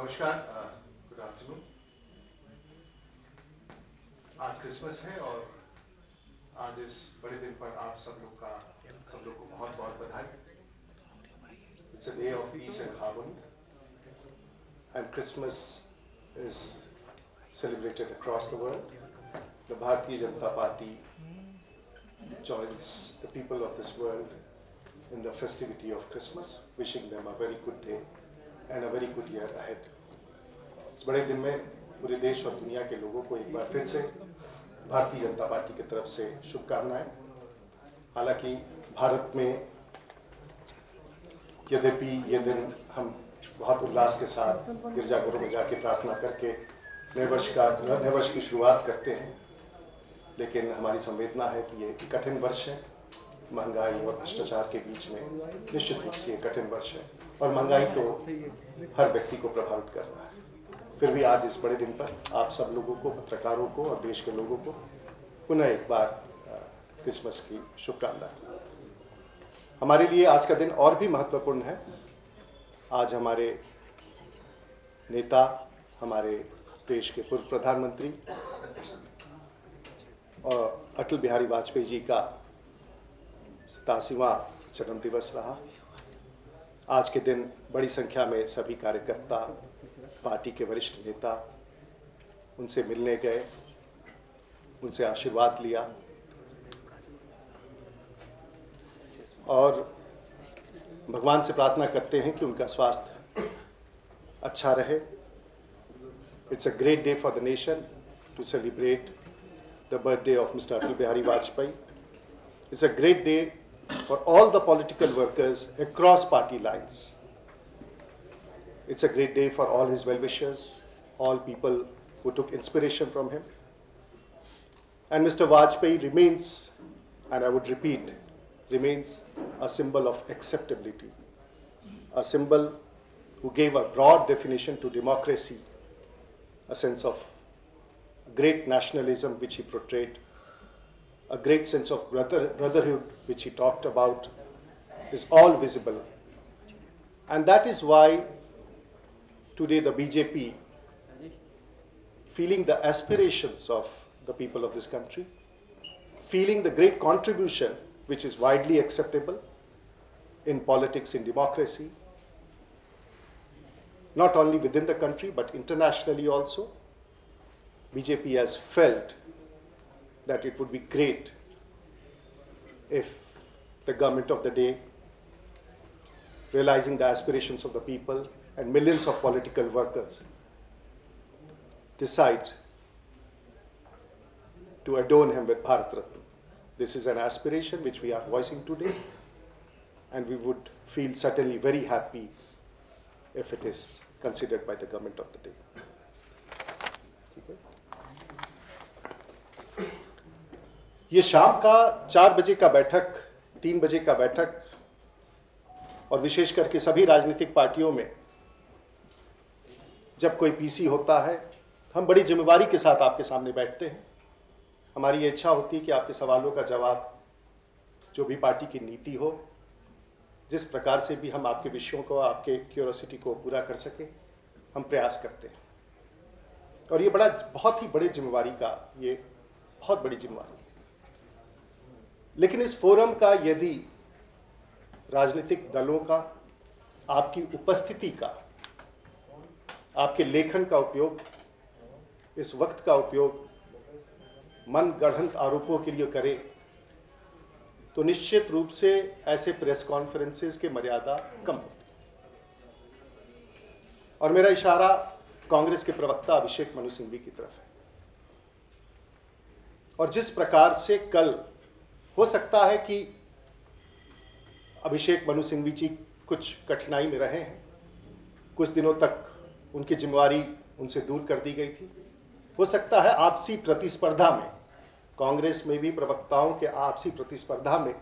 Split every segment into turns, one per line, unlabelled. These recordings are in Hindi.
नमस्कार, गुड आफ्टरनून। आज क्रिसमस है और आज इस बड़े दिन पर आप सब लोग को बहुत बहुत बधाई। It's a day of peace and harmony, and Christmas is celebrated across the world. The Bharatiya Janata Party joins the people of this world in the festivity of Christmas, wishing them a very good day and a very good year ahead. इस बड़े दिन में पूरे देश और दुनिया के लोगों को एक बार फिर से भारतीय जनता पार्टी की तरफ से शुभकामनाएं। हालांकि भारत में यद्यपि ये दिन हम बहुत उल्लास के साथ गिरजाघरों में जाके प्रार्थना करके नए वर्ष की शुरुआत करते हैं, लेकिन हमारी संवेदना है कि ये कठिन वर्ष है। महंगाई और भ्रष्टाचार के बीच में निश्चित रूप से कठिन वर्ष है और महंगाई तो हर व्यक्ति को प्रभावित कर रहा है। फिर भी आज इस बड़े दिन पर आप सब लोगों को, पत्रकारों को और देश के लोगों को पुनः एक बार क्रिसमस की शुभकामनाएं। हमारे लिए आज का दिन और भी महत्वपूर्ण है। आज हमारे नेता, हमारे देश के पूर्व प्रधानमंत्री और अटल बिहारी वाजपेयी जी का 87वां जन्म दिवस रहा। आज के दिन बड़ी संख्या में सभी कार्यकर्ता, पार्टी के वरिष्ठ नेता उनसे मिलने गए, उनसे आशीर्वाद लिया और भगवान से प्रार्थना करते हैं कि उनका स्वास्थ्य अच्छा रहे। It's a great day for the nation to celebrate the birthday of mister Atal Bihari Vajpayee. It's a great day for all the political workers across party lines. It's a great day for all his well-wishers, all people who took inspiration from him. And Mr. Vajpayee remains, and I would repeat, remains a symbol of acceptability, a symbol who gave a broad definition to democracy, a sense of great nationalism which he portrayed, a great sense of brotherhood which he talked about is all visible. And that is why today the BJP, feeling the aspirations of the people of this country, feeling the great contribution which is widely acceptable in politics, in democracy, not only within the country but internationally also, BJP has felt that it would be great if the government of the day, realizing the aspirations of the people and millions of political workers, decide to adorn him with Bharat Ratna. This is an aspiration which we are voicing today, and we would feel certainly very happy if it is considered by the government of the day. ये शाम का 4 बजे का बैठक, 3 बजे का बैठक और विशेष करके सभी राजनीतिक पार्टियों में जब कोई पीसी होता है, हम बड़ी जिम्मेवारी के साथ आपके सामने बैठते हैं। हमारी ये इच्छा होती है कि आपके सवालों का जवाब, जो भी पार्टी की नीति हो, जिस प्रकार से भी हम आपके विषयों को, आपके क्यूरियोसिटी को पूरा कर सकें, हम प्रयास करते हैं। और ये बहुत ही बड़ी जिम्मेवारी का, ये बहुत बड़ी जिम्मेवारी। लेकिन इस फोरम का यदि राजनीतिक दलों का, आपकी उपस्थिति का, आपके लेखन का उपयोग, इस वक्त का उपयोग मन गढ़ंत आरोपों के लिए करे, तो निश्चित रूप से ऐसे प्रेस कॉन्फ्रेंसेस के मर्यादा कम होती। और मेरा इशारा कांग्रेस के प्रवक्ता अभिषेक मनु सिंघवी की तरफ है। और जिस प्रकार से कल हो सकता है कि अभिषेक मनु सिंघवी जी कुछ कठिनाई में रहे हैं, कुछ दिनों तक उनकी जिम्मेवारी उनसे दूर कर दी गई थी। हो सकता है आपसी प्रतिस्पर्धा में, कांग्रेस में भी प्रवक्ताओं के आपसी प्रतिस्पर्धा में,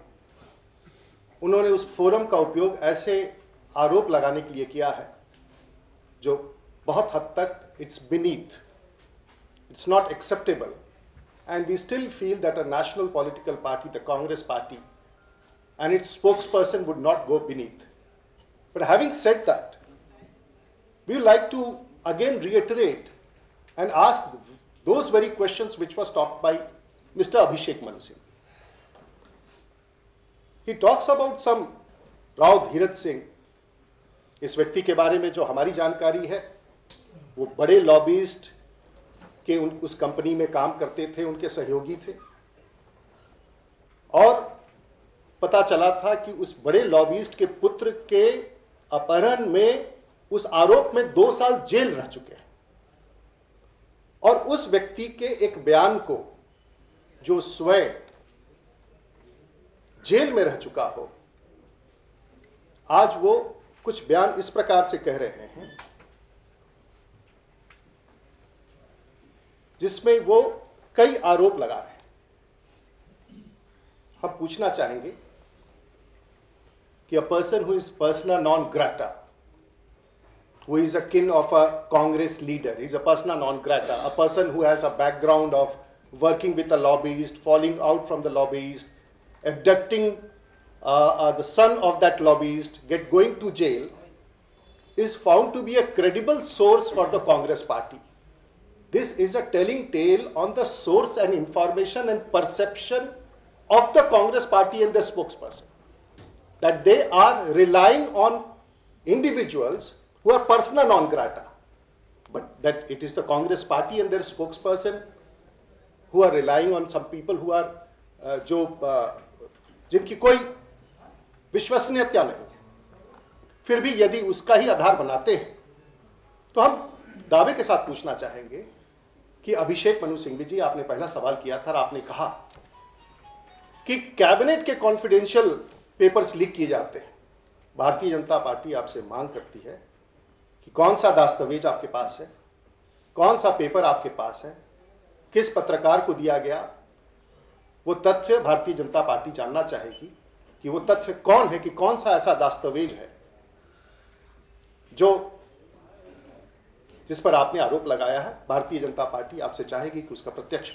उन्होंने उस फोरम का उपयोग ऐसे आरोप लगाने के लिए किया है जो बहुत हद तक it's beneath, it's not acceptable. And we still feel that a national political party, the Congress party, and its spokesperson would not go beneath. But having said that, we would like to again reiterate and ask those very questions which was talked by Mr. Abhishek Manu Singh. He talks about some Rao Dheeraj Singh. इस व्यक्ति के बारे में जो हमारी जानकारी है, वो बड़े लॉबिस्ट के उस कंपनी में काम करते थे, उनके सहयोगी थे, और पता चला था कि उस बड़े लॉबिस्ट के पुत्र के अपहरण में, उस आरोप में 2 साल जेल रह चुके हैं। और उस व्यक्ति के एक बयान को, जो स्वयं जेल में रह चुका हो, आज वो कुछ बयान इस प्रकार से कह रहे हैं जिसमें वो कई आरोप लगा रहे हैं। हम पूछना चाहेंगे कि a person who is persona non grata, who is a kin of a Congress leader, he is a persona non grata, a person who has a background of working with a lobbyist, falling out from the lobbyist, abducting the son of that lobbyist, going to jail, is found to be a credible source for the Congress party. This is a telling tale on the source and information and perception of the Congress party and their spokesperson, that they are relying on individuals who are persona non grata, but that it is the Congress party and their spokesperson who are relying on some people who are जिनकी कोई विश्वसनीयता नहीं है, फिर भी यदि उसका ही आधार बनाते हैं, तो हम दावे के साथ पूछना चाहेंगे कि अभिषेक मनु सिंघवी जी, आपने पहला सवाल किया था और आपने कहा कि कैबिनेट के कॉन्फिडेंशियल पेपर्स लीक किए जाते हैं। भारतीय जनता पार्टी आपसे मांग करती है कि कौन सा दस्तावेज आपके पास है, कौन सा पेपर आपके पास है, किस पत्रकार को दिया गया। वो तथ्य भारतीय जनता पार्टी जानना चाहेगी कि वो तथ्य कौन है, कि कौन सा ऐसा दस्तावेज है जिस पर आपने आरोप लगाया है। भारतीय जनता पार्टी आपसे चाहेगी कि उसका प्रत्यक्ष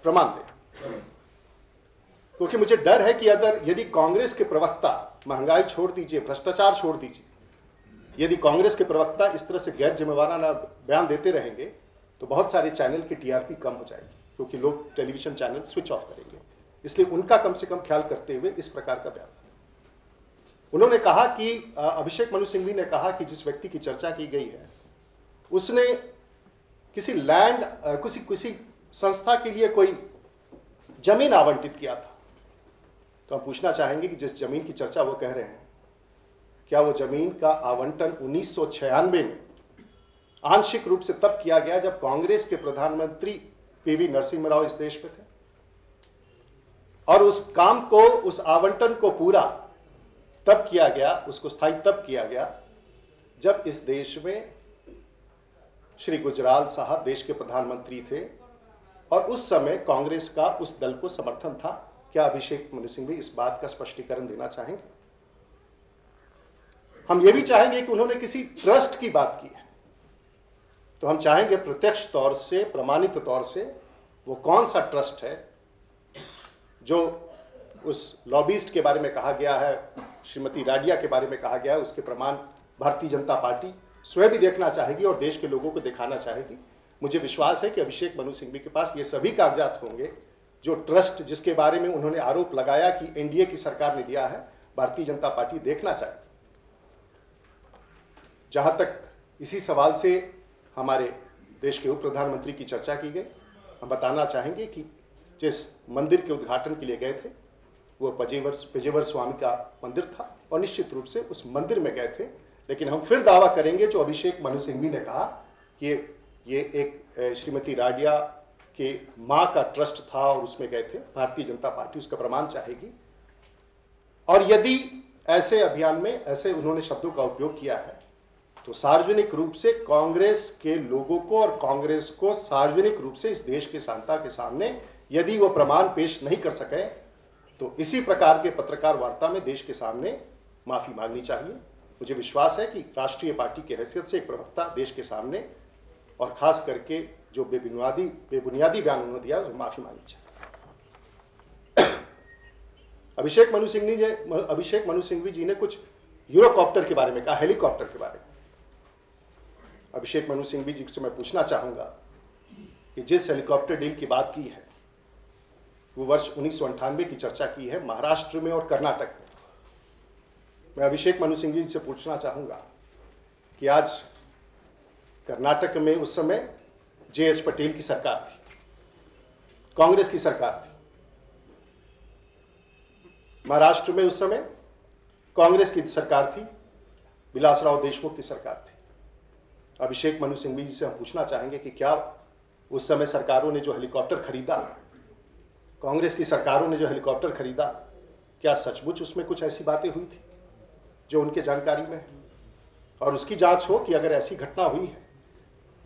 प्रमाण दे, क्योंकि मुझे डर है कि यदि कांग्रेस के प्रवक्ता, महंगाई छोड़ दीजिए, भ्रष्टाचार छोड़ दीजिए, यदि कांग्रेस के प्रवक्ता इस तरह से गैर जिम्मेवाराना बयान देते रहेंगे तो बहुत सारे चैनल की टीआरपी कम हो जाएगी, क्योंकि लोग टेलीविजन चैनल स्विच ऑफ करेंगे। इसलिए उनका कम से कम ख्याल करते हुए इस प्रकार का बयान उन्होंने कहा कि अभिषेक मनु सिंघवी ने कहा कि जिस व्यक्ति की चर्चा की गई है उसने किसी लैंड, किसी संस्था के लिए कोई जमीन आवंटित किया था। तो हम पूछना चाहेंगे कि जिस जमीन की चर्चा वो कह रहे हैं, क्या वो जमीन का आवंटन 1996 में आंशिक रूप से तब किया गया जब कांग्रेस के प्रधानमंत्री पीवी नरसिम्हा राव इस देश में थे, और उस काम को, उस आवंटन को पूरा तब किया गया, उसको स्थायी तब किया गया जब इस देश में श्री गुजराल साहब देश के प्रधानमंत्री थे और उस समय कांग्रेस का उस दल को समर्थन था। क्या अभिषेक मनु सिंघवी इस बात का स्पष्टीकरण देना चाहेंगे? हम ये भी चाहेंगे कि उन्होंने किसी ट्रस्ट की बात की है, तो हम चाहेंगे प्रत्यक्ष तौर से, प्रमाणित तौर से, वो कौन सा ट्रस्ट है जो उस लॉबिस्ट के बारे में कहा गया है, श्रीमती राडिया के बारे में कहा गया है, उसके प्रमाण भारतीय जनता पार्टी स्वयं भी देखना चाहेगी और देश के लोगों को दिखाना चाहेगी। मुझे विश्वास है कि अभिषेक मनु सिंघवी के पास ये सभी कागजात होंगे जो ट्रस्ट, जिसके बारे में उन्होंने आरोप लगाया कि एनडीए की सरकार ने दिया है, भारतीय जनता पार्टी देखना चाहेगी। जहां तक इसी सवाल से हमारे देश के उप प्रधानमंत्री की चर्चा की गई, हम बताना चाहेंगे कि जिस मंदिर के उद्घाटन के लिए गए थे वो पेजेवर स्वामी का मंदिर था, और निश्चित रूप से उस मंदिर में गए थे। लेकिन हम फिर दावा करेंगे जो अभिषेक मनु सिंघवी ने कहा कि ये एक श्रीमती राडिया के मां का ट्रस्ट था और उसमें गए थे। भारतीय जनता पार्टी उसका प्रमाण चाहेगी, और यदि ऐसे अभियान में ऐसे उन्होंने शब्दों का उपयोग किया है तो सार्वजनिक रूप से कांग्रेस के लोगों को और कांग्रेस को सार्वजनिक रूप से इस देश की जनता के सामने यदि वो प्रमाण पेश नहीं कर सके तो इसी प्रकार के पत्रकार वार्ता में देश के सामने माफी मांगनी चाहिए। मुझे विश्वास है कि राष्ट्रीय पार्टी की हैसियत से एक प्रवक्ता देश के सामने, और खास करके जो बेबुनियादी बयान उन्होंने दिया, उसमें माफी मांगनी चाहिए। अभिषेक मनु सिंघवी जी ने कुछ यूरोकॉप्टर के बारे में कहा, हेलीकॉप्टर के बारे में। अभिषेक मनु सिंघवी जी से मैं पूछना चाहूँगा कि जिस हेलीकॉप्टर डील की बात की है वो वर्ष 1998 की चर्चा की है महाराष्ट्र में और कर्नाटक में। मैं अभिषेक मनु सिंघवी जी से पूछना चाहूँगा कि आज कर्नाटक में उस समय जे.एच. पटेल की सरकार थी, कांग्रेस की सरकार थी। महाराष्ट्र में उस समय कांग्रेस की सरकार थी, विलासराव देशमुख की सरकार थी। अभिषेक मनु सिंघवी जी से हम पूछना चाहेंगे कि क्या उस समय सरकारों ने जो हेलीकॉप्टर खरीदा, कांग्रेस की सरकारों ने जो हेलीकॉप्टर खरीदा, क्या सचमुच उसमें कुछ ऐसी बातें हुई थी जो उनके जानकारी में है? और उसकी जांच हो कि अगर ऐसी घटना हुई है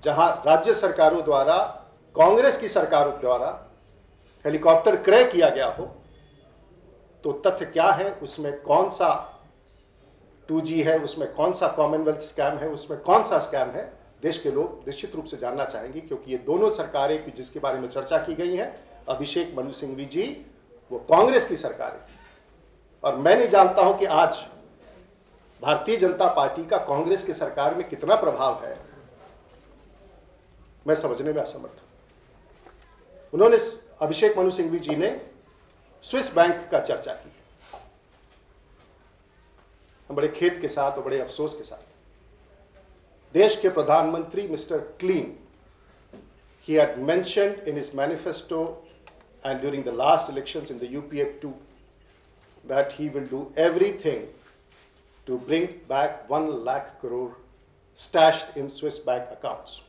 जहां राज्य सरकारों द्वारा, कांग्रेस की सरकारों द्वारा हेलीकॉप्टर क्रय किया गया हो, तो तथ्य क्या है, उसमें कौन सा 2G है, उसमें कौन सा कॉमनवेल्थ स्कैम है, उसमें कौन सा स्कैम है, देश के लोग निश्चित रूप से जानना चाहेंगे। क्योंकि ये दोनों सरकारें जिसके बारे में चर्चा की गई है, अभिषेक मनु सिंघवी जी वो कांग्रेस की सरकारें थी। और मैं नहीं जानता हूं कि आज भारतीय जनता पार्टी का कांग्रेस की सरकार में कितना प्रभाव है, मैं समझने में असमर्थ हूं। उन्होंने, अभिषेक मनु सिंघवी जी ने स्विस बैंक का चर्चा की। हम बड़े खेद के साथ और बड़े अफसोस के साथ, देश के प्रधानमंत्री mister clean, he had mentioned in his manifesto and during the last elections in the UPA 2 that he will do everything to bring back 1 lakh crore stashed in Swiss bank accounts.